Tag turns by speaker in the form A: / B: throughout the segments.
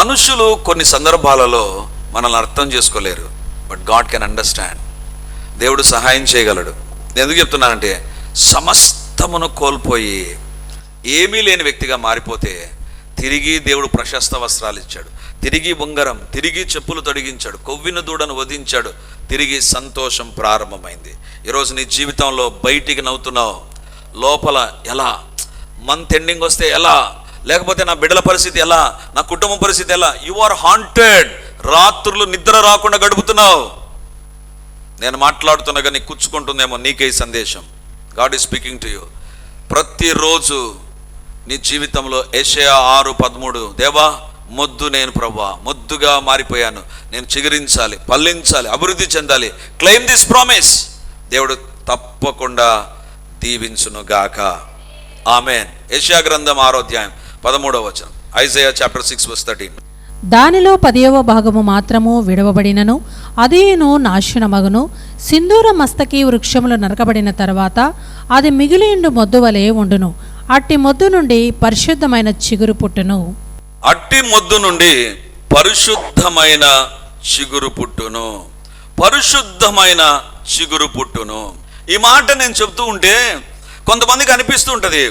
A: మనుషులు కొన్ని సందర్భాలలో మనల్ని అర్థం చేసుకోలేరు, బట్ గాడ్ కెన్ అండర్స్టాండ్. దేవుడు సహాయం చేయగలడు. నేను ఎందుకు చెప్తున్నానంటే, సమస్తమును కోల్పోయి ఏమీ లేని వ్యక్తిగా మారిపోతే తిరిగి దేవుడు ప్రశస్త వస్త్రాలు ఇచ్చాడు, తిరిగి ఉంగరం, తిరిగి చెప్పులు తొడిగించాడు, కొవ్విన దూడను వధించాడు, తిరిగి సంతోషం ప్రారంభమైంది. ఈరోజు నీ జీవితంలో బయటికి నవ్వుతున్నావు, లోపల ఎలా, మంత్ ఎండింగ్ వస్తే ఎలా, లేకపోతే నా బిడ్డల పరిస్థితి ఎలా, నా కుటుంబం పరిస్థితి ఎలా, యు ఆర్ హాంటెడ్. రాత్రులు నిద్ర రాకుండా గడుపుతున్నావు. నేను మాట్లాడుతున్నగా నీకు కూర్చుకుంటుందేమో నీకే ఈ సందేశం. God is speaking to you. ప్రతిరోజు నీ జీవితంలో యెషయా 6:13, దేవా మొద్దు నేను ప్రభువా, మొద్దుగా మారిపోయాను, నేను చిగురించాలి, ఫలించాలి, అభివృద్ధి చెందాలి. Claim this promise. దేవుడు తప్పకుండా దీవించును గాక. ఆమేన్. యెషయా గ్రంథం 6వ అధ్యాయం 13వ వచనం. Isaiah chapter 6:13.
B: దానిలో 10వ భాగము మాత్రము విడవబడినను అదేను నాశనమగును. సింధూర మస్తకి వృక్షములు నరకబడిన తర్వాత అది మిగిలిండు మొద్దు వలె ఉండును. అట్టి మొద్దు నుండి పరిశుద్ధమైన చిగురు పుట్టును.
A: అట్టి మొద్దు నుండి పరిశుద్ధమైన చిగురు పుట్టును. పరిశుద్ధమైన చిగురు పుట్టును. ఈ మాట నేను చెప్తూ ఉంటే కొంతమందికి అనిపిస్తూ ఉంటుంది,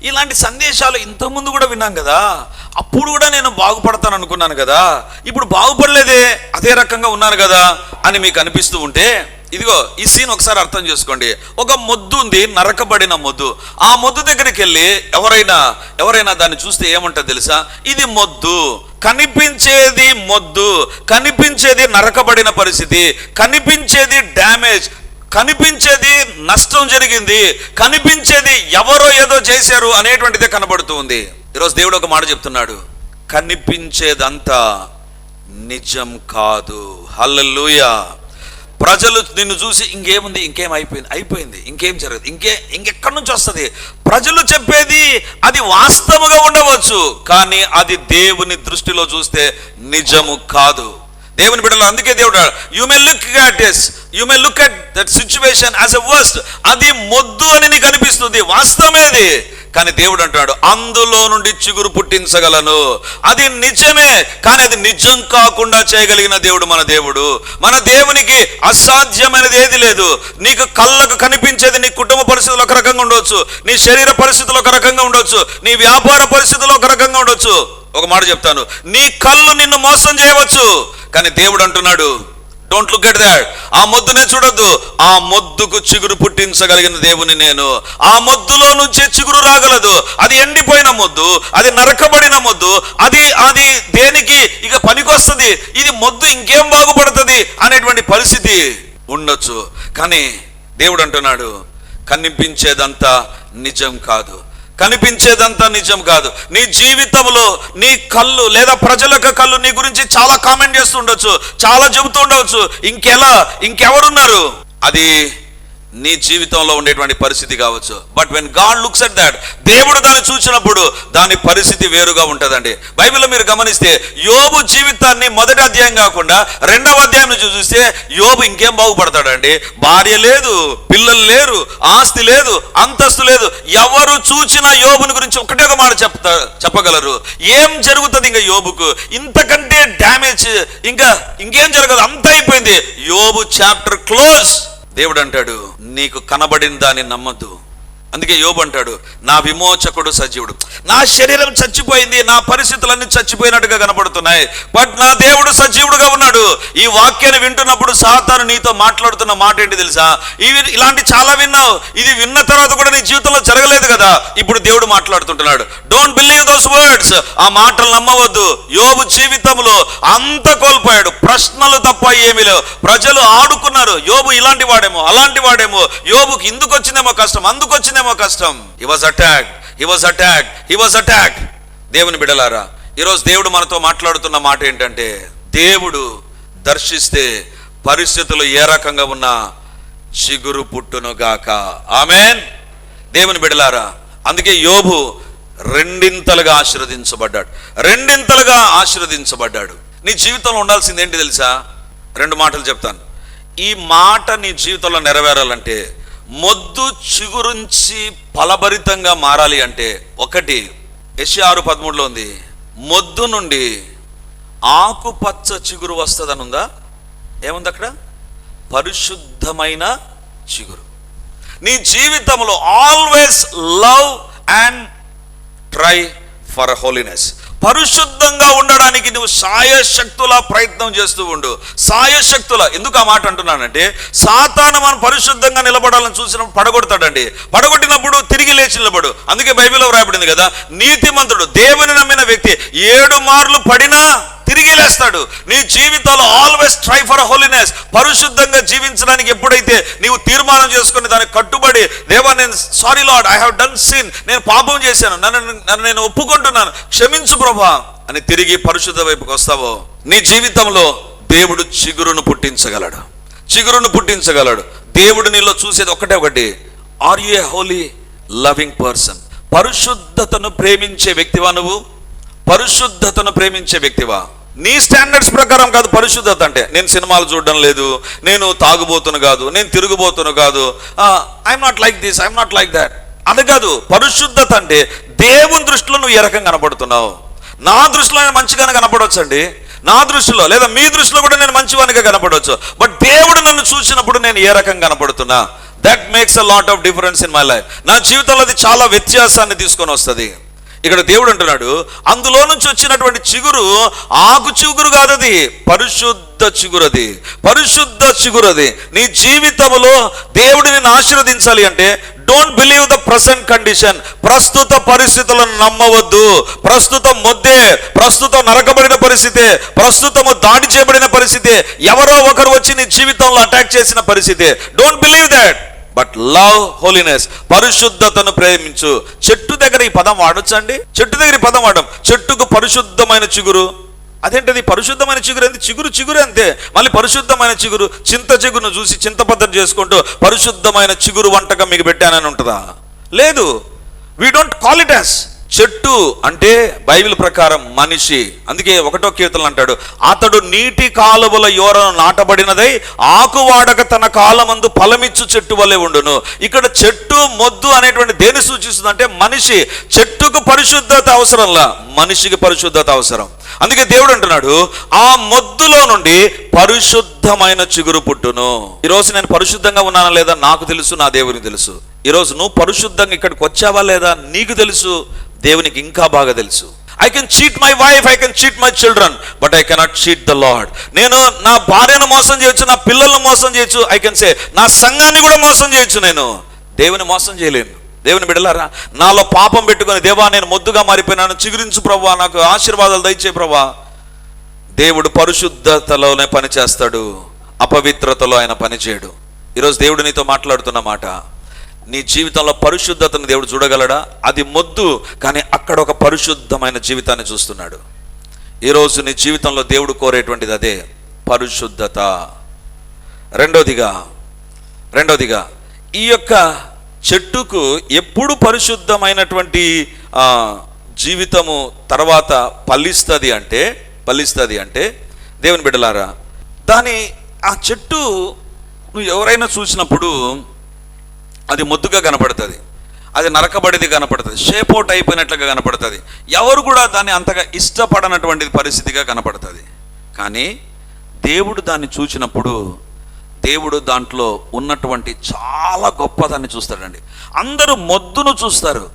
A: ఇలాంటి సందేశాలు ఇంతకుముందు కూడా విన్నాం కదా, అప్పుడు కూడా నేను బాగుపడతాను అనుకున్నాను కదా, ఇప్పుడు బాగుపడలేదే, అదే రకంగా ఉన్నాను కదా అని మీకు అనిపిస్తూ ఉంటే, ఇదిగో ఈ సీన్ ఒకసారి అర్థం చేసుకోండి. ఒక మొద్దు ఉంది, నరకబడిన మొద్దు. ఆ మొద్దు దగ్గరికి వెళ్ళి ఎవరైనా దాన్ని చూస్తే ఏమంటారు తెలుసా? ఇది మొద్దు, కనిపించేది మొద్దు, కనిపించేది నరకబడిన పరిస్థితి, కనిపించేది డ్యామేజ్, కనిపించేది నష్టం జరిగింది, కనిపించేది ఎవరో ఏదో చేశారు అనేటువంటిదే కనబడుతూ ఉంది. ఈరోజు దేవుడు ఒక మాట చెప్తున్నాడు, కనిపించేదంతా నిజం కాదు. హల్లెలూయా. ప్రజలు నిన్ను చూసి ఇంకేముంది, ఇంకేం అయిపోయింది, ఇంకేం జరగదు, ఇంకెక్కడి నుంచి వస్తుంది. ప్రజలు చెప్పేది అది వాస్తవంగా ఉండవచ్చు, కానీ అది దేవుని దృష్టిలో చూస్తే నిజము కాదు. దేవుని బిడ్డలు, అందుకే దేవుడు you may look at that situation as a worst. అది మొద్దు అని నీకు అనిపిస్తుంది, వాస్తవమేది. కానీ దేవుడు అంటున్నాడు, అందులో నుండి చిగురు పుట్టించగలను. అది నిజమే, కానీ అది నిజం కాకుండా చేయగలిగిన దేవుడు మన దేవుడు. మన దేవునికి అసాధ్యమైనది ఏది లేదు. నీకు కళ్ళకు కనిపించేది నీ కుటుంబ పరిస్థితులు ఒక రకంగా ఉండవచ్చు, నీ శరీర పరిస్థితులు ఒక రకంగా ఉండొచ్చు, నీ వ్యాపార పరిస్థితులు ఒక రకంగా ఉండొచ్చు. ఒక మాట చెప్తాను, నీ కళ్ళు నిన్ను మోసం చేయవచ్చు, కానీ దేవుడు అంటున్నాడు, డోంట్ లుక్ ఎట్ దాట్. ఆ మొద్దునే చూడొద్దు, ఆ మొద్దుకు చిగురు పుట్టించగలిగిన దేవుని నేను. ఆ మొద్దులో నుంచి చిగురు రాగలదు. అది ఎండిపోయిన మొద్దు, అది నరకబడిన మొద్దు, అది దేనికి ఇక పనికొస్తుంది, ఇది మొద్దు ఇంకేం బాగుపడుతుంది అనేటువంటి పరిస్థితి ఉండొచ్చు. కానీ దేవుడు అంటున్నాడు, కనిపించేదంతా నిజం కాదు, కనిపించేదంతా నిజం కాదు. నీ జీవితంలో నీ కళ్ళు లేదా ప్రజలకు కళ్ళు నీ గురించి చాలా కామెంట్ చేస్తూ ఉండొచ్చు, చాలా చెబుతూ ఉండవచ్చు, ఇంకెవరున్నారు, అది నీ జీవితంలో ఉండేటువంటి పరిస్థితి కావచ్చు. But when God looks at that, దేవుడు దాన్ని చూసినప్పుడు దాని పరిస్థితి వేరుగా ఉంటుందండి. బైబిల్లో మీరు గమనిస్తే యోబు జీవితాన్ని మొదటి అధ్యాయం కాకుండా 2వ అధ్యాయం నుంచి చూస్తే యోబు ఇంకేం బాగుపడతాడండి. భార్య లేదు, పిల్లలు లేరు, ఆస్తి లేదు, అంతస్తు లేదు. ఎవరు చూచినా యోబుని గురించి ఒకటే ఒక మాట చెప్పగలరు. ఏం జరుగుతుంది ఇంకా యోబుకు? ఇంతకంటే డ్యామేజ్ ఇంకేం జరగదు, అంత అయిపోయింది. యోబు చాప్టర్ క్లోజ్. దేవుడు అంటాడు, నీకు కనబడిన దాన్ని నమ్మద్దు. అందుకే యోబు అంటాడు, నా విమోచకుడు సజీవుడు. నా శరీరం చచ్చిపోయింది, నా పరిస్థితులన్నీ చచ్చిపోయినట్టుగా కనబడుతున్నాయి, బట్ నా దేవుడు సజీవుడుగా ఉన్నాడు. ఈ వాక్యాన్ని వింటున్నప్పుడు సాతాను నీతో మాట్లాడుతున్న మాట ఏంటి తెలుసా? ఇలాంటి చాలా విన్నావు, ఇది విన్న తర్వాత కూడా నీ జీవితంలో జరగలేదు కదా. ఇప్పుడు దేవుడు మాట్లాడుతుంటున్నాడు, డోంట్ బిలీవ్ దోస్ వర్డ్స్. ఆ మాటలు నమ్మవద్దు. యోబు జీవితంలో అంత కోల్పోయాడు, ప్రశ్నలు తప్ప ఏమీ లేవు. ప్రజలు ఆడుకున్నారు, యోబు ఇలాంటి వాడేమో, అలాంటి వాడేమో, యోబుకి ఇందుకు వచ్చిందేమో కష్టం, అందుకు వచ్చిందేమో కష్టం. He was attacked. దేవుని బిడ్డలారా, ఈరోజు దేవుడు మనతో మాట్లాడుతున్న మాట ఏంటంటే, దేవుడు దర్శిస్తే పరిస్థితులు ఏ రకంగా ఉన్నా చిగురు పుట్టును గాక. ఆమేన్. దేవుని బిడ్డలారా, అందుకే యోబు రెండింతలుగా ఆశీర్వదించబడ్డాడు. నీ జీవితంలో ఉండాల్సింది ఏంటి తెలుసా? 2 మాటలు చెప్తాను. ఈ మాట నీ జీవితంలో నెరవేరాలంటే, మొద్దు చిగురించి ఫలభరితంగా మారాలి అంటే, 1 యెషయా 6:13లో ఉంది, మొద్దు నుండి ఆకుపచ్చ చిగురు వస్తుందని ఉందా? ఏముంది అక్కడ? పరిశుద్ధమైన చిగురు. నీ జీవితంలో always love and try for holiness. పరిశుద్ధంగా ఉండడానికి నువ్వు సాయశక్తులా ప్రయత్నం చేస్తూ ఉండు. సాయశక్తుల. ఎందుకు ఆ మాట అంటున్నానంటే, సాతాను మనం పరిశుద్ధంగా నిలబడాలని చూసినప్పుడు పడగొడతాడండి. పడగొట్టినప్పుడు తిరిగి లేచి నిలబడు. అందుకే బైబిల్లో వ్రాయబడింది కదా, నీతిమంతుడు దేవుని నమ్మిన వ్యక్తి 7 మార్లు పడినా తిరిగి లేస్తాడు. నీ జీవితంలో ఆల్వేస్ ట్రై ఫర్ హోలీనెస్. పరిశుద్ధంగా జీవించడానికి ఎప్పుడైతే నీవు తీర్మానం చేసుకుని దానికి కట్టుబడి, దేవా నేను sorry lord, I have done sin, నేను పాపం చేశాను, నన్ను నేను ఒప్పుకుంటున్నాను, క్షమించు ప్రభా అని తిరిగి పరిశుద్ధ వైపుకి వస్తావో, నీ జీవితంలో దేవుడు చిగురును పుట్టించగలడు. చిగురును పుట్టించగలడు. దేవుడు నీలో చూసేది ఒకటి, are you a holy loving person? పరిశుద్ధతను ప్రేమించే వ్యక్తివా నువ్వు? పరిశుద్ధతను ప్రేమించే వ్యక్తివా? నీ స్టాండర్డ్స్ ప్రకారం కాదు పరిశుద్ధత అంటే. నేను సినిమాలు చూడడం లేదు, నేను తాగుబోతును కాదు, నేను తిరుగుబోతును కాదు, I'm not like this, I'm not like that, అది కాదు. పరిశుద్ధత అంటే దేవుని దృష్టిలో నువ్వు ఏ రకంగా కనపడుతున్నావు. నా దృష్టిలో నేను మంచిగానే కనపడవచ్చు అండి, నా దృష్టిలో లేదా మీ దృష్టిలో కూడా నేను మంచివానిగా కనపడవచ్చు. బట్ దేవుడు నన్ను చూసినప్పుడు నేను ఏ రకంగా కనపడుతున్నా, that makes a lot of difference in my life. నా జీవితంలో అది చాలా వ్యత్యాసాన్ని తీసుకొని వస్తుంది. ఇక్కడ దేవుడు అంటున్నాడు, అందులో నుంచి వచ్చినటువంటి చిగురు ఆకు చిగురు కాదు, అది పరిశుద్ధ చిగురు. అది పరిశుద్ధ చిగురు. అది నీ జీవితంలో దేవుడిని ఆశీర్వదించాలి అంటే, don't believe the present condition. ప్రస్తుత పరిస్థితులను నమ్మవద్దు. ప్రస్తుతం మొద్దే, ప్రస్తుతం నరకబడిన పరిస్థితి, ప్రస్తుతము దాడి చేయబడిన పరిస్థితి, ఎవరో ఒకరు వచ్చి నీ జీవితంలో అటాక్ చేసిన పరిస్థితి. Don't believe that, but love holiness. పరిశుద్ధతను ప్రేమించు. చెట్టు దగ్గర ఈ పదం వాడొచ్చండి? చెట్టు దగ్గర ఈ పదం వాడడం. చెట్టుకు పరిశుద్ధమైన చిగురు. అదేంటది పరిశుద్ధమైన చిగురు? ఏంది చిగురు అంతే. మళ్ళీ పరిశుద్ధమైన చిగురు. చింత చిగురును చూసి చింతపద్ధతి చేసుకుంటూ పరిశుద్ధమైన చిగురు వంటకం మీకు పెట్టానని ఉంటుందా? లేదు. We don't call it as. చెట్టు అంటే బైబిల్ ప్రకారం మనిషి. అందుకే 1వ కీర్తన అంటాడు, అతడు నీటి కాలువల యోరను నాటబడినదై ఆకు వాడక తన కాలమందు ఫలమిచ్చు చెట్టు వలె ఉండును. ఇక్కడ చెట్టు మొద్దు అనేటువంటి దేని సూచిస్తుంది అంటే మనిషి. చెట్టుకు పరిశుద్ధత అవసరంలా, మనిషికి పరిశుద్ధత అవసరం. అందుకే దేవుడు అంటున్నాడు, ఆ మొద్దులో నుండి పరిశుద్ధమైన చిగురు పుట్టును. ఈరోజు నేను పరిశుద్ధంగా ఉన్నానా లేదా నాకు తెలుసు, నా దేవునికి తెలుసు. ఈరోజు నువ్వు పరిశుద్ధంగా ఇక్కడికి వచ్చావా లేదా నీకు తెలుసు, దేవునికి ఇంకా బాగా తెలుసు. I can cheat my wife, I can cheat my children, but I cannot cheat the lord. నేను నా భార్యను మోసం చేయొచ్చు, నా పిల్లలను మోసం చేయొచ్చు, ఐ కెన్ సే నా సంఘాన్ని కూడా మోసం చేయొచ్చు, నేను దేవుని మోసం చేయలేను. దేవుని బిడ్డలారా, నాలో పాపం పెట్టుకొని, దేవా నేను మొద్దుగా మారిపోయినాను, చిగురించు ప్రభువా, నాకు ఆశీర్వాదాలు దయచే ప్రభువా. దేవుడు పరిశుద్ధతలోనే పని చేస్తాడు, అపవిత్రతలో ఆయన పని చేయడు. ఈరోజు దేవుడు నీతో మాట్లాడుతున్న మాట, నీ జీవితంలో పరిశుద్ధతను దేవుడు చూడగలడా? అది మొద్దు, కానీ అక్కడ ఒక పరిశుద్ధమైన జీవితాన్ని చూస్తున్నాడు. ఈరోజు నీ జీవితంలో దేవుడు కోరేటువంటిది అదే, పరిశుద్ధత. రెండోదిగా ఈ యొక్క చెట్టుకు ఎప్పుడు పరిశుద్ధమైనటువంటి జీవితము తర్వాత ఫలిస్తుంది అంటే దేవుని బిడ్డలారా, ఆ చెట్టు నువ్వు ఎవరైనా చూసినప్పుడు అది మొద్దుగా కనపడుతుంది, అది నరకబడిది కనపడుతుంది, షేపౌట్ అయిపోయినట్లుగా కనపడుతుంది. ఎవరు కూడా దాన్ని అంతగా ఇష్టపడనటువంటి పరిస్థితిగా కనపడుతుంది. కానీ దేవుడు దాన్ని చూసినప్పుడు దేవుడు దాంట్లో ఉన్నటువంటి చాలా గొప్పదాన్ని చూస్తాడండి. అందరూ మొద్దును చూస్తారు,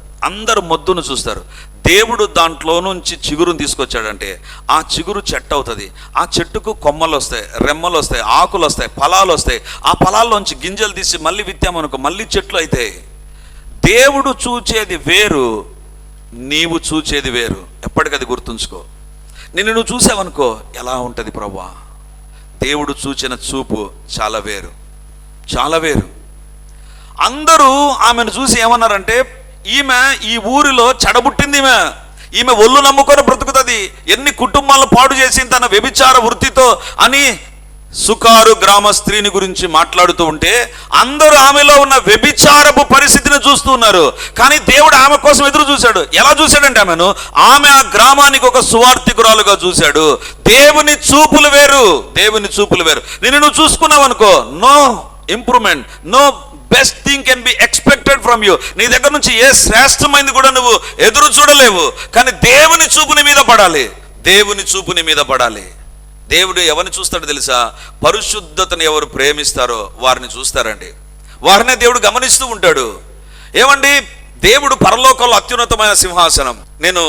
A: దేవుడు దాంట్లో నుంచి చిగురును తీసుకొచ్చాడంటే ఆ చిగురు చెట్టు అవుతుంది. ఆ చెట్టుకు కొమ్మలు వస్తాయి, రెమ్మలు వస్తాయి, ఆకులు వస్తాయి, ఫలాలు వస్తాయి. ఆ ఫలాల్లోంచి గింజలు తీసి మళ్ళీ విత్తామనుకో, మళ్ళీ చెట్లు అవుతాయి. దేవుడు చూచేది వేరు, నీవు చూచేది వేరు. ఎప్పటికది గుర్తుంచుకో. నువ్వు చూసావనుకో, ఎలా ఉంటుంది ప్రభువా, దేవుడు చూచిన చూపు చాలా వేరు. అందరూ ఆమెను చూసి ఏమన్నారంటే, ఈమె ఈ ఊరిలో చెడబుట్టింది, ఈమె ఒళ్ళు నమ్ముకొని బ్రతుకుతుంది, ఎన్ని కుటుంబాలను పాడు చేసింది తన వ్యభిచార వృత్తితో అని సుకారు గ్రామ స్త్రీని గురించి మాట్లాడుతూ ఉంటే అందరూ ఆమెలో ఉన్న వ్యభిచారపు పరిస్థితిని చూస్తూ ఉన్నారు. కానీ దేవుడు ఆమె కోసం ఎదురు చూశాడు. ఎలా చూశాడంటే ఆమె ఆ గ్రామానికి ఒక సువార్థికురాలుగా చూశాడు. దేవుని చూపులు వేరు. నువ్వు చూసుకున్నావు అనుకో, no improvement, no best thing can be expected from you. నీ దగ్గర నుంచి ఏ శ్రేష్టమైనది కూడా నువ్వు ఎదురు చూడలేవు. కానీ దేవుని చూపు నీ మీద పడాలి. దేవుని చూపు నీ మీద పడాలి. దేవుడు ఎవరిని చూస్తాడో తెలుసా? పరిశుద్ధతను ఎవరు ప్రేమిస్తారో వారిని చూస్తారండి. వారినే దేవుడు గమనిస్తూ ఉంటాడు. ఏమండి, దేవుడు పరలోకంలో అత్యున్నతమైన సింహాసనం. నేను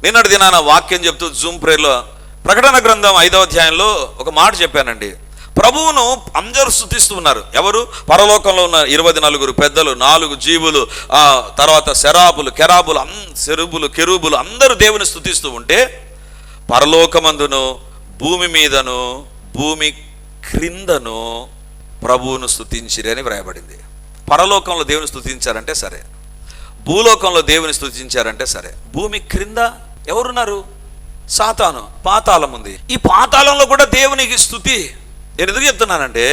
A: నిన్నటి దినాన వాక్యం చెప్తూ జూమ్ ప్రేయర్లో ప్రకటన గ్రంథం 5వ అధ్యాయంలో ఒక మాట చెప్పానండి. ప్రభువును అందరూ స్తుతిస్తూ ఉన్నారు. ఎవరు? పరలోకంలో ఉన్న 24 పెద్దలు, 4 జీవులు, తర్వాత శరాబులు, కెరాబులు, సెరుబులు, కెరూబులు అందరూ దేవుని స్తుతిస్తూ ఉంటే, పరలోకమందును భూమి మీదను భూమి క్రిందను ప్రభువును స్తుతించిరి అని వ్రాయబడింది. పరలోకంలో దేవుని స్తుతించారంటే సరే, భూలోకంలో దేవుని స్తుతించారంటే సరే, భూమి క్రింద ఎవరున్నారు? సాతాను, పాతాళం ఉంది. ఈ పాతాళంలో కూడా దేవునికి స్తుతి. నేను ఎందుకు చెప్తున్నానంటే,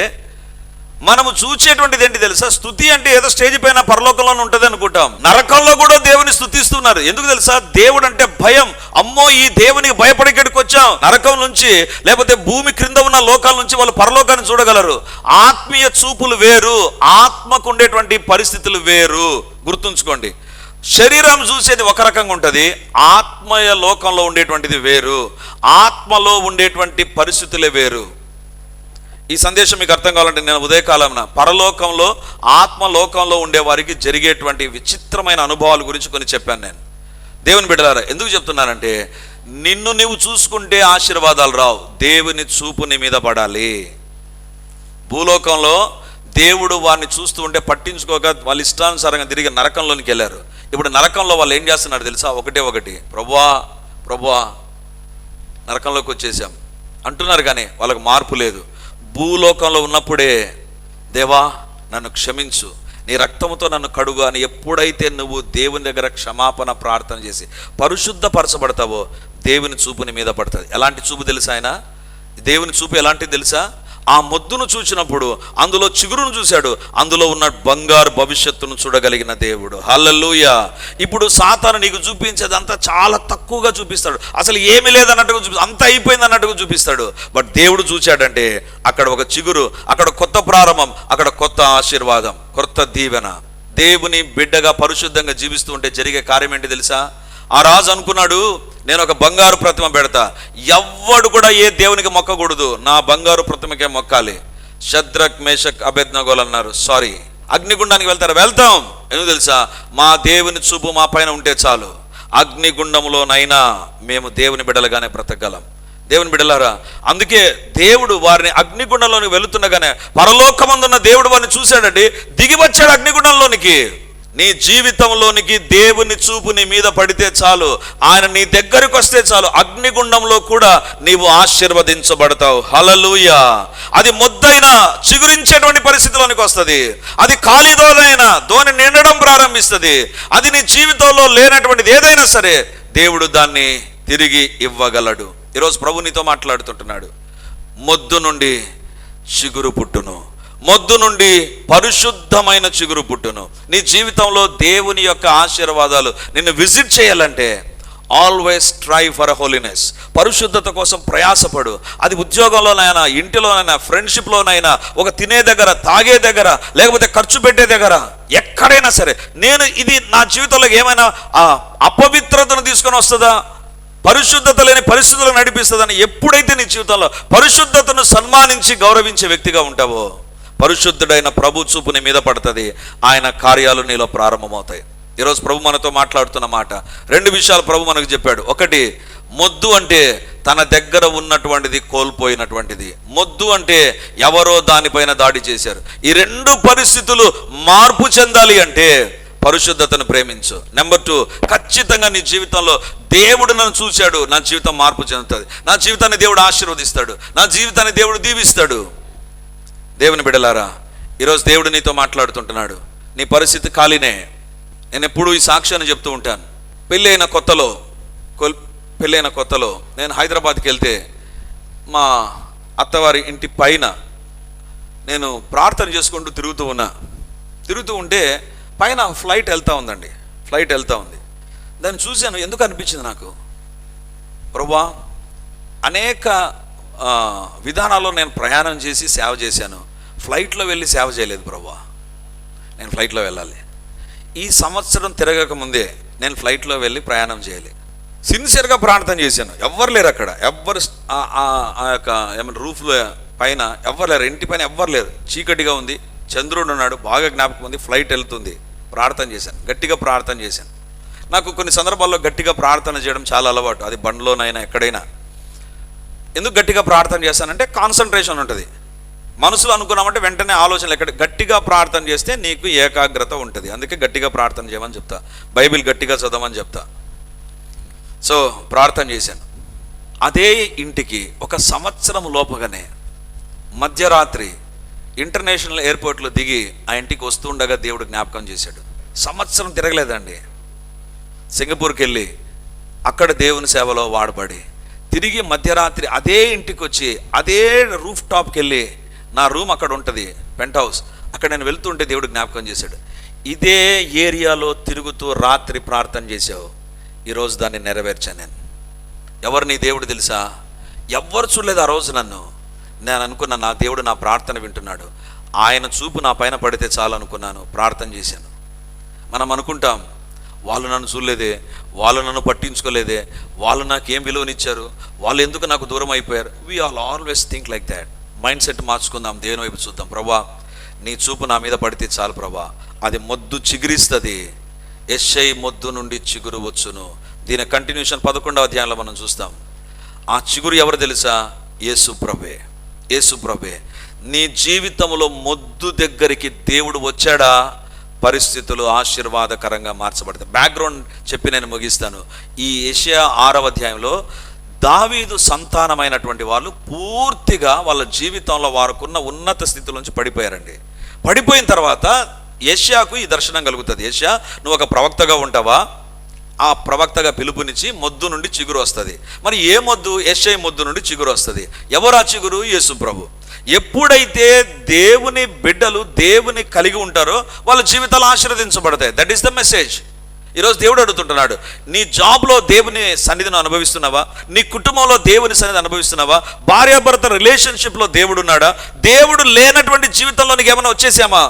A: మనము చూసేటువంటిది ఏంటి తెలుసా? స్తుతి అంటే ఏదో స్టేజ్ పైన పరలోకంలో ఉంటుంది అనుకుంటాం. నరకంలో కూడా దేవుని స్తుతిస్తున్నారు. ఎందుకు తెలుసా? దేవుడు అంటే భయం. అమ్మో, ఈ దేవునికి భయపడి ఇక్కడికి వచ్చాం. నరకం నుంచి లేకపోతే భూమి క్రింద ఉన్న లోకాల నుంచి వాళ్ళు పరలోకాన్ని చూడగలరు. ఆత్మీయ చూపులు వేరు, ఆత్మకు ఉండేటువంటి పరిస్థితులు వేరు. గుర్తుంచుకోండి, శరీరం చూసేది ఒక రకంగా ఉంటుంది, ఆత్మీయ లోకంలో ఉండేటువంటిది వేరు. ఆత్మలో ఉండేటువంటి పరిస్థితులే వేరు. ఈ సందేశం మీకు అర్థం కావాలంటే నేను ఉదయకాలంన పరలోకంలో ఆత్మలోకంలో ఉండే వారికి జరిగేటువంటి విచిత్రమైన అనుభవాల గురించి కొన్ని చెప్పాను. నేను దేవుని బిడ్డలారా, ఎందుకు చెప్తున్నానంటే, నిన్ను నీవు చూసుకుంటే ఆశీర్వాదాలు రావు, దేవుని చూపు నీ మీద పడాలి. భూలోకంలో దేవుడు వారిని చూస్తూ ఉంటే పట్టించుకోక వాళ్ళ ఇష్టానుసారంగా తిరిగి నరకంలోనికి వెళ్ళారు. ఇప్పుడు నరకంలో వాళ్ళు ఏం చేస్తున్నారు తెలుసా? ఒకటి ప్రభువా ప్రభువా నరకంలోకి వచ్చేసాం అంటున్నారు, కానీ వాళ్ళకు మార్పు లేదు. భూలోకంలో ఉన్నప్పుడే దేవా నన్ను క్షమించు, నీ రక్తముతో నన్ను కడుగు అని ఎప్పుడైతే నువ్వు దేవుని దగ్గర క్షమాపణ ప్రార్థన చేసి పరిశుద్ధపరచబడతావో దేవుని చూపు నీ మీద పడుతుంది. ఎలాంటి చూపు తెలుసా? ఆయన దేవుని చూపు ఎలాంటిది తెలుసా? ఆ మొద్దును చూసినప్పుడు అందులో చిగురును చూశాడు, అందులో ఉన్న బంగారు భవిష్యత్తును చూడగలిగిన దేవుడు. హల్లెలూయా. ఇప్పుడు సాతాను నీకు చూపించేది అంతా చాలా తక్కువగా చూపిస్తాడు, అసలు ఏమీ లేదన్నట్టుగా చూపిస్తాడు, అంత అయిపోయింది అన్నట్టుగా చూపిస్తాడు. బట్ దేవుడు చూశాడంటే అక్కడ ఒక చిగురు, అక్కడ కొత్త ప్రారంభం, అక్కడ కొత్త ఆశీర్వాదం, కొత్త దీవెన. దేవుని బిడ్డగా పరిశుద్ధంగా జీవిస్తూ ఉంటే జరిగే కార్యం ఏంటి తెలుసా? ఆ రాజు అనుకున్నాడు, నేను ఒక బంగారు ప్రతిమ పెడతా, ఎవ్వడు కూడా ఏ దేవునికి మొక్కకూడదు, నా బంగారు ప్రతిమకే మొక్కాలి. షద్రక్, మేషక్, అబేద్నగోలు అన్నారు, సారీ, అగ్నిగుండానికి వెళ్తాం. ఎందుకు తెలుసా? మా దేవుని చూపు మా పైన ఉంటే చాలు, అగ్నిగుండంలోనైనా మేము దేవుని బిడ్డలుగానే బ్రతకగలం. దేవుని బిడ్డలారా, అందుకే దేవుడు వారిని అగ్నిగుండంలోకి వెళుతుండగానే పరలోకమందున్న దేవుడు వారిని చూశాడండి, దిగి వచ్చాడు అగ్నిగుండంలోనికి. నీ జీవితంలోనికి దేవుని చూపు నీ మీద పడితే చాలు, ఆయన నీ దగ్గరికి వస్తే చాలు, అగ్నిగుండంలో కూడా నీవు ఆశీర్వదించబడతావు. హల్లెలూయా. అది మొద్దైనా చిగురించేటువంటి పరిస్థితిలోనికి వస్తుంది, అది ఖాళీదోనైనా దోని నిండడం ప్రారంభిస్తుంది. అది నీ జీవితంలో లేనటువంటిది ఏదైనా సరే దేవుడు దాన్ని తిరిగి ఇవ్వగలడు. ఈరోజు ప్రభు నీతో మాట్లాడుతుంటున్నాడు. మొద్దు నుండి చిగురు పుట్టును, మొద్దు నుండి పరిశుద్ధమైన చిగురు పుట్టును. నీ జీవితంలో దేవుని యొక్క ఆశీర్వాదాలు నిన్ను విజిట్ చేయాలంటే ఆల్వేస్ ట్రై ఫర్ హోలీనెస్. పరిశుద్ధత కోసం ప్రయాసపడు. అది ఉద్యోగంలోనైనా, ఇంటిలోనైనా, ఫ్రెండ్షిప్లోనైనా, ఒక తినే దగ్గర, తాగే దగ్గర, లేకపోతే ఖర్చు పెట్టే దగ్గర, ఎక్కడైనా సరే నేను ఇది నా జీవితంలో ఏమైనా అపవిత్రతను తీసుకొని వస్తుందా, పరిశుద్ధత లేని పరిస్థితులను నడిపిస్తుందని ఎప్పుడైతే నీ జీవితంలో పరిశుద్ధతను సన్మానించి గౌరవించే వ్యక్తిగా ఉంటావో, పరిశుద్ధుడైన ప్రభు చూపు నీ మీద పడుతుంది, ఆయన కార్యాలు నీలో ప్రారంభమవుతాయి. ఈరోజు ప్రభు మనతో మాట్లాడుతున్న మాట 2 విషయాలు ప్రభు మనకు చెప్పాడు. ఒకటి, మొద్దు అంటే తన దగ్గర ఉన్నటువంటిది కోల్పోయినటువంటిది. మొద్దు అంటే ఎవరో దానిపైన దాడి చేశారు. ఈ 2 పరిస్థితులు మార్పు చెందాలి అంటే పరిశుద్ధతను ప్రేమించు. నెంబర్ 2, ఖచ్చితంగా నీ జీవితంలో దేవుడు నన్ను చూశాడు, నా జీవితం మార్పు చెందుతుంది, నా జీవితాన్ని దేవుడు ఆశీర్వదిస్తాడు, నా జీవితాన్ని దేవుడు దీవిస్తాడు. దేవుని బిడ్డలారా, ఈరోజు దేవుడు నీతో మాట్లాడుతుంటున్నాడు. నీ పరిస్థితి ఖాళీనే. నేను ఎప్పుడూ ఈ సాక్ష్యాన్ని చెప్తూ ఉంటాను. పెళ్ళైన కొత్తలో నేను హైదరాబాద్కి వెళ్తే మా అత్తవారి ఇంటి పైన నేను ప్రార్థన చేసుకుంటూ తిరుగుతూ ఉంటే పైన ఫ్లైట్ వెళ్తూ ఉందండి. దాన్ని చూశాను. ఎందుకు అనిపించింది నాకు, ప్రభువా, అనేక విధానాల్లో నేను ప్రయాణం చేసి సేవ చేశాను, ఫ్లైట్లో వెళ్ళి సేవ చేయలేదు ప్రభువా. నేను ఫ్లైట్లో వెళ్ళాలి. ఈ సంవత్సరం తిరగక ముందే నేను ఫ్లైట్లో వెళ్ళి ప్రయాణం చేయాలి. సిన్సియర్గా ప్రార్థన చేశాను. ఎవ్వరు లేరు అక్కడ, ఎవ్వరు ఆ యొక్క ఏమైనా రూఫ్లో పైన ఎవ్వరు లేరు, ఇంటి పైన ఎవ్వరు లేరు, చీకటిగా ఉంది, చంద్రుడు ఉన్నాడు, బాగా జ్ఞాపకం ఉంది, ఫ్లైట్ వెళ్తుంది. ప్రార్థన చేశాను, గట్టిగా ప్రార్థన చేశాను. నాకు కొన్ని సందర్భాల్లో గట్టిగా ప్రార్థన చేయడం చాలా అలవాటు, అది బండ్లోనైనా ఎక్కడైనా. ఎందుకు గట్టిగా ప్రార్థన చేస్తానంటే కాన్సన్ట్రేషన్ ఉంటుంది. మనసులో అనుకున్నామంటే వెంటనే ఆలోచనలు ఎక్కడ. గట్టిగా ప్రార్థన చేస్తే నీకు ఏకాగ్రత ఉంటుంది. అందుకే గట్టిగా ప్రార్థన చేయమని చెప్తా, బైబిల్ గట్టిగా చదవమని చెప్తా. సో ప్రార్థన చేశాను. అదే ఇంటికి 1 సంవత్సరం లోపగానే మధ్యరాత్రి ఇంటర్నేషనల్ ఎయిర్పోర్ట్లో దిగి ఆ ఇంటికి వస్తుండగా దేవుడు జ్ఞాపకం చేశాడు. సంవత్సరం తిరగలేదండి. సింగపూర్కి వెళ్ళి అక్కడ దేవుని సేవలో వాడబడి తిరిగి మధ్యరాత్రి అదే ఇంటికి వచ్చి అదే రూఫ్ టాప్కి వెళ్ళి, నా రూమ్ అక్కడ ఉంటుంది, పెంట్ హౌస్, అక్కడ నేను వెళ్తుంటే దేవుడు జ్ఞాపకం చేశాడు. ఇదే ఏరియాలో తిరుగుతూ రాత్రి ప్రార్థన చేసావు, ఈరోజు దాన్ని నెరవేర్చాను నేను. ఎవరు నీ దేవుడు తెలుసా? ఎవ్వరు చూడలేదు ఆ రోజు నన్ను. నేను అనుకున్నా నా దేవుడు నా ప్రార్థన వింటున్నాడు, ఆయన చూపు నా పైన పడితే చాలు అనుకున్నాను, ప్రార్థన చేశాను. మనం అనుకుంటాం వాళ్ళు నన్ను చూడలేదే, వాళ్ళు నన్ను పట్టించుకోలేదే, వాళ్ళు నాకు ఏం విలువనిచ్చారు, వాళ్ళు ఎందుకు నాకు దూరం అయిపోయారు. We always think like that. Mindset మార్చుకుందాం, దేవుని వైపు చూద్దాం. ప్రభా నీ చూపు నా మీద పడితే చాలు ప్రభా, అది మొద్దు చిగురిస్తుంది, యెషై మొద్దు నుండి చిగురు వచ్చును. దీని కంటిన్యూషన్ 11వ అధ్యాయంలో మనం చూస్తాం. ఆ చిగురు ఎవరు తెలుసా? యేసు ప్రభే. యేసు ప్రభే. నీ జీవితంలో మొద్దు దగ్గరికి దేవుడు వచ్చాడా, పరిస్థితులు ఆశీర్వాదకరంగా మార్చబడతాయి. బ్యాక్గ్రౌండ్ చెప్పి నేను ముగిస్తాను. ఈ యెషయా 6వ అధ్యాయంలో దావీదు సంతానమైనటువంటి వాళ్ళు పూర్తిగా వాళ్ళ జీవితంలో వారుకున్న ఉన్నత స్థితి నుంచి పడిపోయారండి. పడిపోయిన తర్వాత యెషయాకు ఈ దర్శనం కలుగుతుంది. యెషయా, నువ్వు ఒక ప్రవక్తగా ఉంటావా? ఆ ప్రవక్తగా పిలుపునిచ్చి మొద్దు నుండి చిగురు వస్తుంది. మరి ఏ మొద్దు? యెషయా మొద్దు నుండి చిగురు వస్తుంది. ఎవరు ఆ చిగురు? యేసు ప్రభు. ఎప్పుడైతే దేవుని బిడ్డలు దేవుని కలిగి ఉంటారో వాళ్ళ జీవితాలు ఆశీర్వదించబడతాయి. That is the message. ఈరోజు దేవుడు అడుగుతుంటున్నాడు, నీ జాబ్లో దేవుని సన్నిధిని అనుభవిస్తున్నావా? నీ కుటుంబంలో దేవుని సన్నిధి అనుభవిస్తున్నావా? భార్యాభర్త రిలేషన్షిప్లో దేవుడు ఉన్నాడా? దేవుడు లేనటువంటి జీవితంలోనికి ఏమైనా వచ్చేసామా?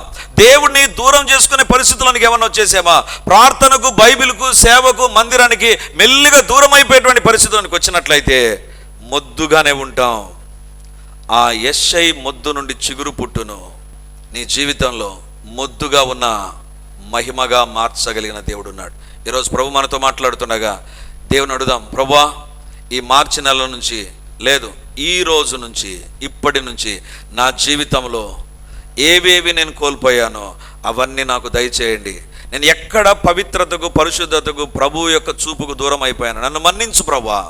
A: దేవుడిని దూరం చేసుకునే పరిస్థితుల్లోనికి ఏమైనా వచ్చేసామా? ప్రార్థనకు, బైబిల్కు, సేవకు, మందిరానికి మెల్లిగా దూరం అయిపోయేటువంటి పరిస్థితుల్లోనికి వచ్చినట్లయితే మొద్దుగానే ఉంటాం. ఆ యెషై మొద్దు నుండి చిగురు పుట్టును. నీ జీవితంలో మొద్దుగా ఉన్న మహిమగా మార్చగలిగిన దేవుడు ఉన్నాడు. ఈరోజు ప్రభు మనతో మాట్లాడుతుండగా దేవుని అడుగుదాం, ప్రభువా ఈ మార్చి నెల నుంచి, లేదు ఈ రోజు నుంచి, ఇప్పటి నుంచి నా జీవితంలో ఏవేవి నేను కోల్పోయానో అవన్నీ నాకు దయచేయండి. నేను ఎక్కడ పవిత్రతకు, పరిశుద్ధతకు, ప్రభువు యొక్క చూపుకు దూరం అయిపోయాను, నన్ను మన్నించు ప్రభువా.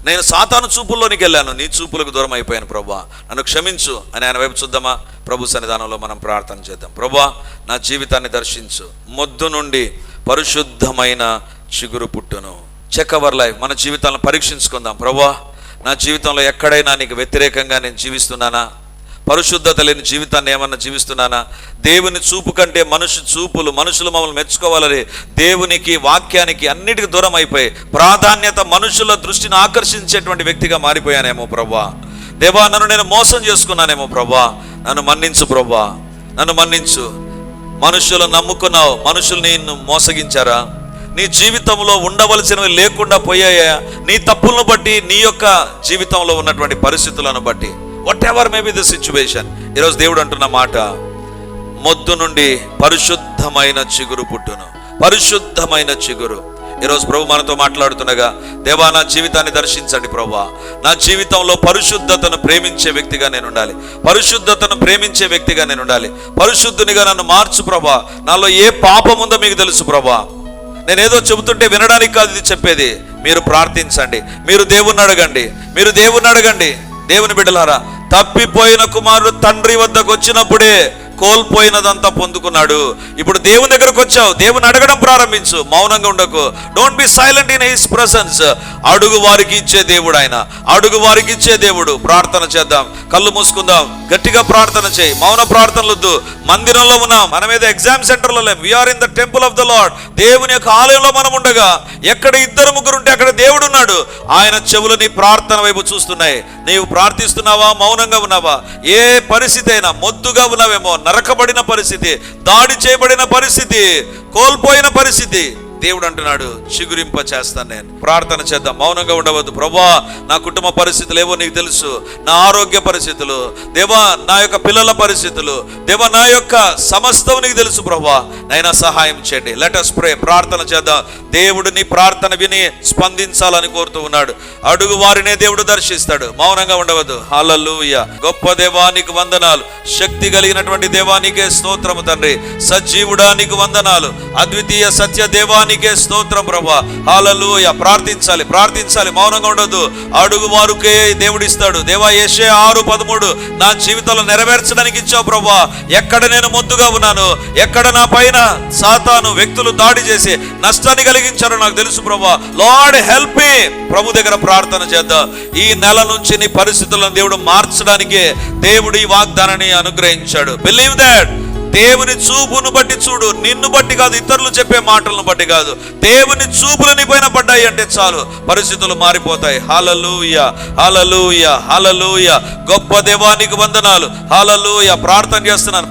A: నేను సాతాను చూపుల్లోనికి వెళ్ళాను, నీ చూపులకు దూరం అయిపోయాను ప్రభువా, నన్ను క్షమించు అని ఆయన వైపు చూద్దామా? ప్రభు సన్నిధానంలో మనం ప్రార్థన చేద్దాం. ప్రభువా నా జీవితాన్ని దర్శించు, మొద్దు నుండి పరిశుద్ధమైన చిగురు పుట్టును. Check our life. మన జీవితాలను పరీక్షించుకుందాం. ప్రభువా నా జీవితంలో ఎక్కడైనా నీకు వ్యతిరేకంగా నేను జీవిస్తున్నానా? పరిశుద్ధత లేని జీవితాన్ని ఏమన్నా జీవిస్తున్నానా? దేవుని చూపు కంటే మనుషులు మమ్మల్ని మెచ్చుకోవాలని దేవునికి, వాక్యానికి, అన్నిటికీ దూరం అయిపోయి ప్రాధాన్యత మనుషుల దృష్టిని ఆకర్షించేటువంటి వ్యక్తిగా మారిపోయానేమో ప్రభువా. దేవా నన్ను నేను మోసం చేసుకున్నానేమో ప్రభువా, నన్ను మన్నించు ప్రభువా, నన్ను మన్నించు. మనుషులు నమ్ముకున్నావు, మనుషులు నిన్ను మోసగించారా? నీ జీవితంలో ఉండవలసినవి లేకుండా పోయాయా? నీ తప్పులను బట్టి, నీ యొక్క జీవితంలో ఉన్నటువంటి పరిస్థితులను బట్టి, what ever may be the situation, ఈరోజు దేవుడు అంటున్న మాట, మొద్దు నుండి పరిశుద్ధమైన చిగురు పుట్టును. పరిశుద్ధమైన చిగురు. ఈరోజు ప్రభు మనతో మాట్లాడుతుండగా, దేవా నా జీవితాన్ని దర్శించండి ప్రభువా, నా జీవితంలో పరిశుద్ధతను ప్రేమించే వ్యక్తిగా నేను ఉండాలి, పరిశుద్ధతను ప్రేమించే వ్యక్తిగా నేను ఉండాలి. పరిశుద్ధునిగా నన్ను మార్చు ప్రభా. నాలో ఏ పాపం ఉందో మీకు తెలుసు ప్రభా. నేనేదో చెబుతుంటే వినడానికి కాదు ఇది చెప్పేది. మీరు ప్రార్థించండి, మీరు దేవుణ్ణి అడగండి, మీరు దేవుణ్ణి అడగండి. దేవుని బిడ్డలారా, తప్పిపోయిన కుమారుడు తండ్రి వద్దకు వచ్చినప్పుడే కోల్పోయినదంతా పొందుకున్నాడు. ఇప్పుడు దేవుని దగ్గరకు వచ్చావు, దేవుని అడగడం ప్రారంభించు, మౌనంగా ఉండకు. Don't be silent in his presence. అడుగు వారికి ఇచ్చే దేవుడు ఆయన, అడుగు వారికి ఇచ్చే దేవుడు. ప్రార్థన చేద్దాం, కళ్ళు మూసుకుందాం, గట్టిగా ప్రార్థన చేయి. మౌన ప్రార్థనలొద్దు. మందిరంలో ఉన్నాం, మనం ఏదో ఎగ్జామ్ సెంటర్లో లేం. We are in the temple of the lord. దేవుని యొక్క ఆలయంలో మనం ఉండగా, ఎక్కడ 2-3 ఉంటే అక్కడ దేవుడు ఉన్నాడు. ఆయన చెవులు నీ ప్రార్థన వైపు చూస్తున్నాయి. నీవు ప్రార్థిస్తున్నావా? మౌనంగా ఉన్నావా? ఏ పరిస్థితి అయినా, మొద్దుగా ఉన్నావేమో, నరకబడిన పరిస్థితి, దాడి చేయబడిన పరిస్థితి, కోల్పోయిన పరిస్థితి, దేవుడు అంటున్నాడు, చిగురింప చేస్తాను నేను. ప్రార్థన చేద్దాం, మౌనంగా ఉండవద్దు. ప్రభువా, నా కుటుంబ పరిస్థితులు ఏవో నీకు తెలుసు, నా ఆరోగ్య పరిస్థితులు దేవా, నా యొక్క పిల్లల పరిస్థితులు దేవా, నా యొక్క సమస్తం నీకు తెలుసు ప్రభువా, నైనా సహాయం చేయండి. Let us pray. ప్రార్థన చేద్దాం. దేవుడు నీ ప్రార్థన విని స్పందించాలని కోరుతూ ఉన్నాడు. అడుగు వారినే దేవుడు దర్శిస్తాడు. మౌనంగా ఉండవద్దు. హల్లెలూయా. గొప్ప దేవానికి వందనాలు, శక్తి కలిగినటువంటి దేవానికే స్తోత్రము తండ్రి. సజీవుడా నీకు వందనాలు, అద్వితీయ సత్య దేవానికే స్తోత్రం ప్రభువా. హల్లెలూయా. ప్రార్థించాలి, ప్రార్థించాలి, మౌనంగా ఉండొద్దు. అడుగు వారుకే దేవుడిస్తాడు. దేవా, యెషయా 6:13 నా జీవితంలో నెరవేర్చడానికి ఇచ్చావు ప్రభువా. ఎక్కడ నేను మొద్దుగా ఉన్నాను, ఎక్కడ నా పైన సాతాను వ్యక్తులు దాడి చేసి నష్టాన్ని కలిగించారో నాకు తెలుసు ప్రభువా. Lord help me. ప్రభు దగ్గర ప్రార్థన చేద్దాం. ఈ నెల నుంచి నీ పరిస్థితులను దేవుడు మార్చడానికే దేవుడు ఈ వాగ్దానాన్ని అనుగ్రహించాడు. Believe that. దేవుని చూపును బట్టి చూడు, నిన్ను బట్టి కాదు, ఇతరులు చెప్పే మాటలను బట్టి కాదు. దేవుని చూపులు నీ పైన పడ్డాయి అంటే చాలు, పరిస్థితులు మారిపోతాయి. హల్లెలూయా, హల్లెలూయా, హల్లెలూయా. గొప్ప దేవానికి వందనాలు. హల్లెలూయా. ప్రార్థన చేస్తున్నాను.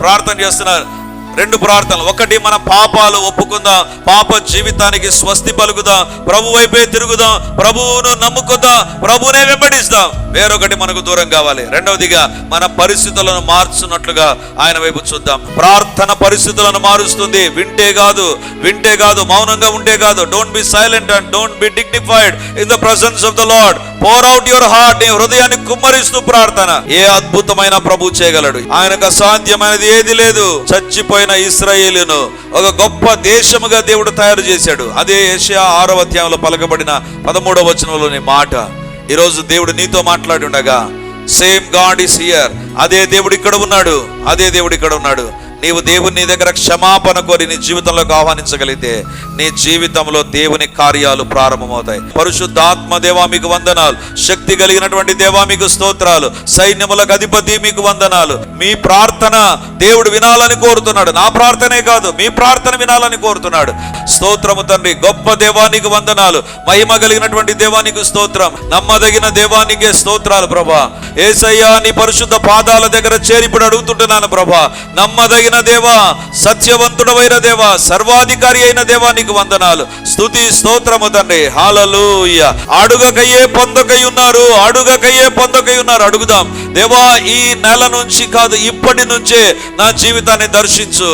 A: 2 ప్రార్థనలు. ఒకటి, మన పాపాలు ఒప్పుకుందాం, పాప జీవితానికి స్వస్తి పలుకుదాం, ప్రభు వైపే తిరుగుదాం, ప్రభువును నమ్ముకుందాం, ప్రభువునే వెంబడిస్తాం. వేరొకటి, మనకు దూరం కావాలి. రెండవదిగా, మన పరిస్థితులను మార్చున్నట్లుగా ఆయన వైపు చూద్దాం. ప్రార్థన పరిస్థితులను మారుస్తుంది. వింటే కాదు, మౌనంగా ఉంటే కాదు. Don't be silent and don't be dignified in the presence of the lord. Pour out your heart. నీ హృదయాన్ని కుమ్మరిస్తూ ప్రార్థన. ఏ అద్భుతమైన ప్రభు చేయగలడు. ఆయనకు అసాధ్యమైనది ఏది లేదు. చచ్చిపోయిన ఇశ్రాయేలును ఒక గొప్ప దేశముగా దేవుడు తయారు చేశాడు. అదే యెషయా 6వ అధ్యాయంలో పలకబడిన 13వ వచనంలోని మాట. ఈరోజు దేవుడు నీతో మాట్లాడి ఉండగా, సేమ్ గాడ్ ఈస్ హియర్. అదే దేవుడు ఇక్కడ ఉన్నాడు. నీవు దేవుని దగ్గర క్షమాపణ కోరి నీ జీవితంలోకి ఆహ్వానించగలిగితే నీ జీవితంలో దేవుని కార్యాలు ప్రారంభమవుతాయి. పరిశుద్ధాత్మ దేవా మీకు వందనాలు, శక్తి కలిగినటువంటి దేవా మీకు స్తోత్రాలు, సైన్యములకు అధిపతి మీకు వందనాలు. మీ ప్రార్థన దేవుడు వినాలని కోరుతున్నాడు. నా ప్రార్థనే కాదు, మీ ప్రార్థన వినాలని కోరుతున్నాడు. స్తోత్రము తండ్రి. గొప్ప దేవానికి వందనాలు, మహిమ కలిగినటువంటి దేవానికి స్తోత్రం, నమ్మదగిన దేవానికే స్తోత్రాలు ప్రభా. యేసయ్యా, నీ పరిశుద్ధ పాదాల దగ్గర చేరిపడి అడుగుతుంటున్నాను ప్రభా. నమ్మదగిన దేవా, సత్యవంతుడవైన దేవా, సర్వాధికారి అయిన దేవానికి వందనాలు, స్తుతి స్తోత్రము తండ్రి. హల్లెలూయా. అడుగకయే పొందకై ఉన్నారు. అడుగుదాం. దేవా, ఈ నెల నుంచి కాదు, ఇప్పటి నుంచే నా జీవితాన్ని దర్శించు.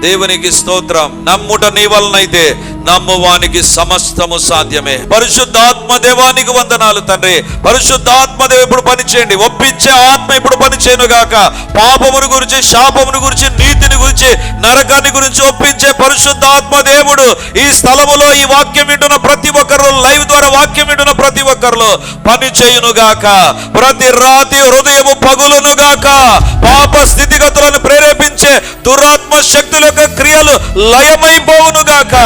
A: దేవునికి స్తోత్రం. నమ్ముట నీ వలనైతే నమ్మువానికి సమస్తము సాధ్యమే. పరిశుద్ధాత్మ దేవానికి వందనాలు తండ్రి. పరిశుద్ధాత్మ దేవ ఇప్పుడు పనిచేయండి. ఒప్పించే ఆత్మ ఇప్పుడు పనిచేయను గాక. పాపమును గురించి, శాపమును గురించి, నీతిని గురించి, నరకాన్ని గురించి ఒప్పించే పరిశుద్ధాత్మ దేవుడు ఈ స్థలములో, ఈ వాక్యం వింటున్న ప్రతి ఒక్కరు, లైవ్ ద్వారా వాక్యం వింటున్న ప్రతి ఒక్కరు పని చేయును గాక. ప్రతి రాతి హృదయము పగులును గాక. పాప స్థితిగతులను ప్రేరేపించే దురాత్మ శక్తుల యొక్క క్రియలు లయమైపోవును గాక.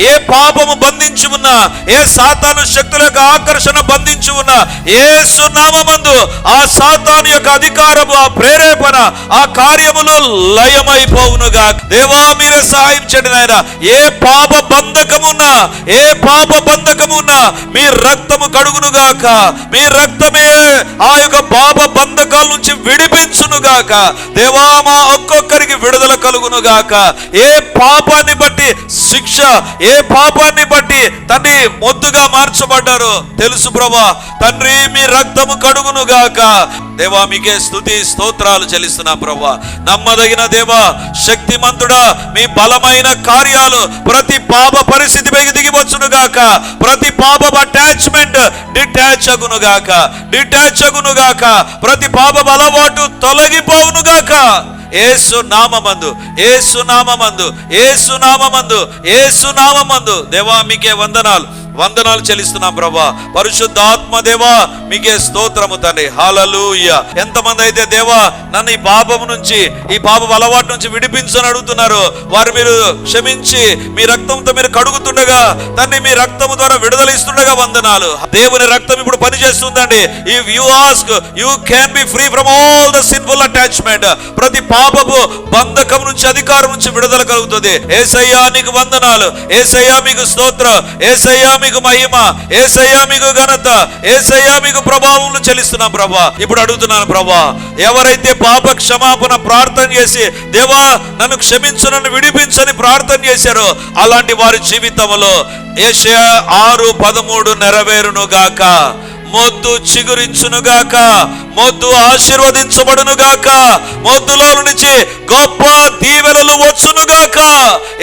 A: ఏ పాపము బంధించి ఉన్నా, ఏ సాతాను శక్తుల యొక్క ఆకర్షణ బంధించి ఉన్నా, యేసు నామమందు ఆ సాతాను యొక్క అధికారము, ఆ ప్రేరేపణ, ఆ కార్యములు లయమైపోవునుగా. దేవా, మీరే సహాయం చేయండి నాయన. ఏ పాప బంధకమున్నా మీ రక్తము కడుగునుగాక. మీ రక్తమే ఆ యొక్క పాప బంధకాల నుంచి విడిపించునుగాక. దేవా, మా ఒక్కొక్కరికి విడుదల కలుగునుగాక. ఏ పాపాన్ని బట్టి శిక్ష, ఏ పాపాన్ని బట్టి తండ్రి మొద్దుగా మార్చబడ్డారో తెలుసు ప్రభా. తండ్రి, మీ రక్తము కడుగునుగాక. దేవా, మీకే స్తుతి స్తోత్రాలు చెల్లిస్తున్నా ప్రభా. నమ్మదగిన దేవా, శక్తిమంతుడా, మీ బలమైన కార్యాలు ప్రతి పాప పరిస్థితి పైకి దిగివచ్చునుగాక. ప్రతి పాప అటాచ్మెంట్ డిటాచ్ అగునుగాక. ప్రతి పాప అలవాటు తొలగిపోవునుగాక. యేసు నామమందు దేవా మీకే వందనాలు చెల్లిస్తున్నాం ప్రభా. పరిశుద్ధాత్మ దేవా మీకే స్తోత్రము తండ్రి. హల్లెలూయా. ఎంతమంది అయితే దేవా నన్ను ఈ పాపము నుంచి, ఈ పాప అలవాటు నుంచి విడిపించని అడుగుతున్నారు, వారు మీరు క్షమించి మీ రక్తంతో మీరు కడుగుతుండగా తండ్రి, మీ రక్తము ద్వారా విడుదల ఇస్తుండగా వందనాలు. దేవుని రక్తం ఇప్పుడు పనిచేస్తుందండి. If you ask, you can be free from all the sinful attachment. ప్రతి పాపపు బంధకం నుంచి, అధికారం నుంచి విడుదల కలుగుతుంది. యేసయ్యా నీకు వందనాలు. యేసయ్యా మీకు స్తోత్రం. యేసయ్యా మీకు మహిమ, యేసయ్యా మీకు ఘనత, యేసయ్యా మీకు ప్రభావములు చెల్లిస్తున్నాం ప్రభా. ఇప్పుడు అడుగుతున్నాను ప్రభా, ఎవరైతే పాప క్షమాపణ ప్రార్థన చేసి దేవా నన్ను క్షమించు, నన్ను విడిపించని ప్రార్థన చేశారో అలాంటి వారి జీవితంలో యెషయా 6:13 నెరవేరును గాక. మొద్దు చిగురించునుగాక, మొద్దు ఆశీర్వదించబడునుగాక, మొద్దులో నుంచి గొప్ప దీవెనలు వచ్చునుగాక.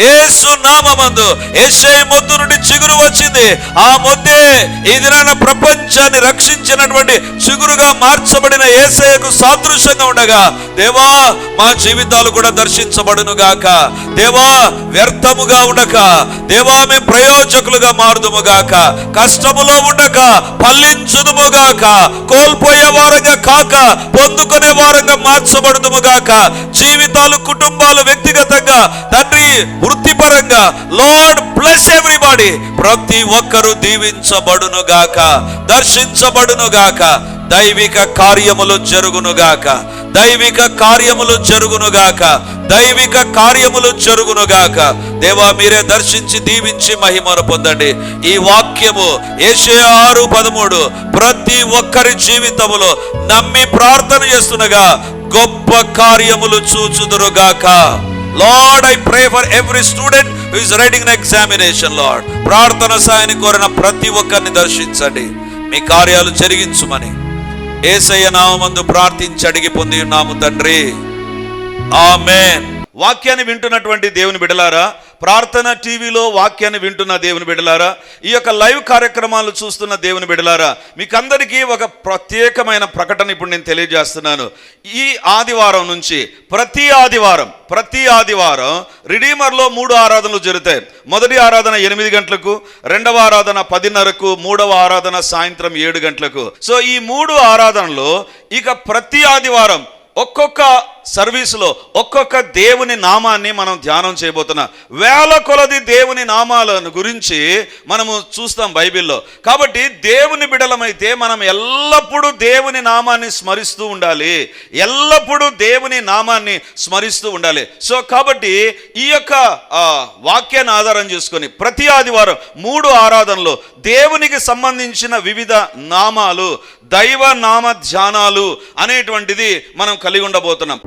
A: యేసు నామమందు యెషయా మొద్దు నుండి చిగురు వచ్చింది. ఆ మొద్దే ఈ దినాన ప్రపంచాన్ని రక్షించినటువంటి చిగురుగా మార్చబడిన యేసయ్యకు సాదృశ్యంగా ఉండగా దేవా మా జీవితాలు కూడా దర్శించబడునుగాక. దేవా వ్యర్థముగా ఉండక దేవా మేము ప్రయోజకులుగా మారుదుముగాక. కష్టములో ఉండక ఫలించుదుముగాక. కోల్పోయే వారంగా కాక పొందుకునే వారంగా మార్చబడుదుముగాక. జీవితాలు, కుటుంబాలు, వ్యక్తిగతంగా తండ్రి వృత్తిపరంగా లార్డ్ బ్లెస్ ఎవ్రీబడి. ప్రతి ఒక్కరూ దీవించబడునుగాక, దర్శించబడునుగాక. దైవిక కార్యములు జరుగునుగాక, దైవిక కార్యములు జరుగునుగాక, దైవిక కార్యములు జరుగునుగాక. దేవా మీరే దర్శించి దీవించి మహిమను పొందండి. ఈ వాక్యము యెషయా 6:13 ప్రతి ఒక్కరి జీవితములో నమ్మి ప్రార్థన చేస్తున్నగా గొప్ప కార్యములు చూచుదురుగాక. Lord, I pray for every student who is writing an examination, Lord. ప్రార్థన సాయాన్ని కోరిన ప్రతి ఒక్కరిని దర్శించండి, మీ కార్యాలు జరిగించుమని యేసయ్య నామమందు ప్రార్థించి అడిగి పొంది ఉన్నాము తండ్రి, ఆమేన్. వాక్యాన్ని వింటున్నటువంటి దేవుని బిడ్డలారా, ప్రార్థన టీవీలో వాక్యాన్ని వింటున్న దేవుని బిడ్డలారా, ఈ యొక్క లైవ్ కార్యక్రమాలు చూస్తున్న దేవుని బిడ్డలారా, మీకందరికీ ఒక ప్రత్యేకమైన ప్రకటన ఇప్పుడు నేను తెలియజేస్తున్నాను. ఈ ఆదివారం నుంచి ప్రతి ఆదివారం రిడీమర్లో 3 ఆరాధనలు జరుగుతాయి. మొదటి ఆరాధన 8 గంటలకు, రెండవ ఆరాధన 10:30కు, మూడవ ఆరాధన సాయంత్రం 7 గంటలకు. సో ఈ 3 ఆరాధనలో ఇక ప్రతి ఆదివారం ఒక్కొక్క సర్వీసులో ఒక్కొక్క దేవుని నామాన్ని మనం ధ్యానం చేయబోతున్నాం. వేల కొలది దేవుని నామాలను గురించి మనము చూస్తాం బైబిల్లో. కాబట్టి దేవుని బిడలమైతే మనం ఎల్లప్పుడూ దేవుని నామాన్ని స్మరిస్తూ ఉండాలి, ఎల్లప్పుడూ దేవుని నామాన్ని స్మరిస్తూ ఉండాలి. సో కాబట్టి ఈ యొక్క వాక్యాన్ని ఆధారం చేసుకొని ప్రతి ఆదివారం 3 ఆరాధనలో దేవునికి సంబంధించిన వివిధ నామాలు, దైవ నామ ధ్యానాలు అనేటువంటిది మనం కలిగి ఉండబోతున్నాం.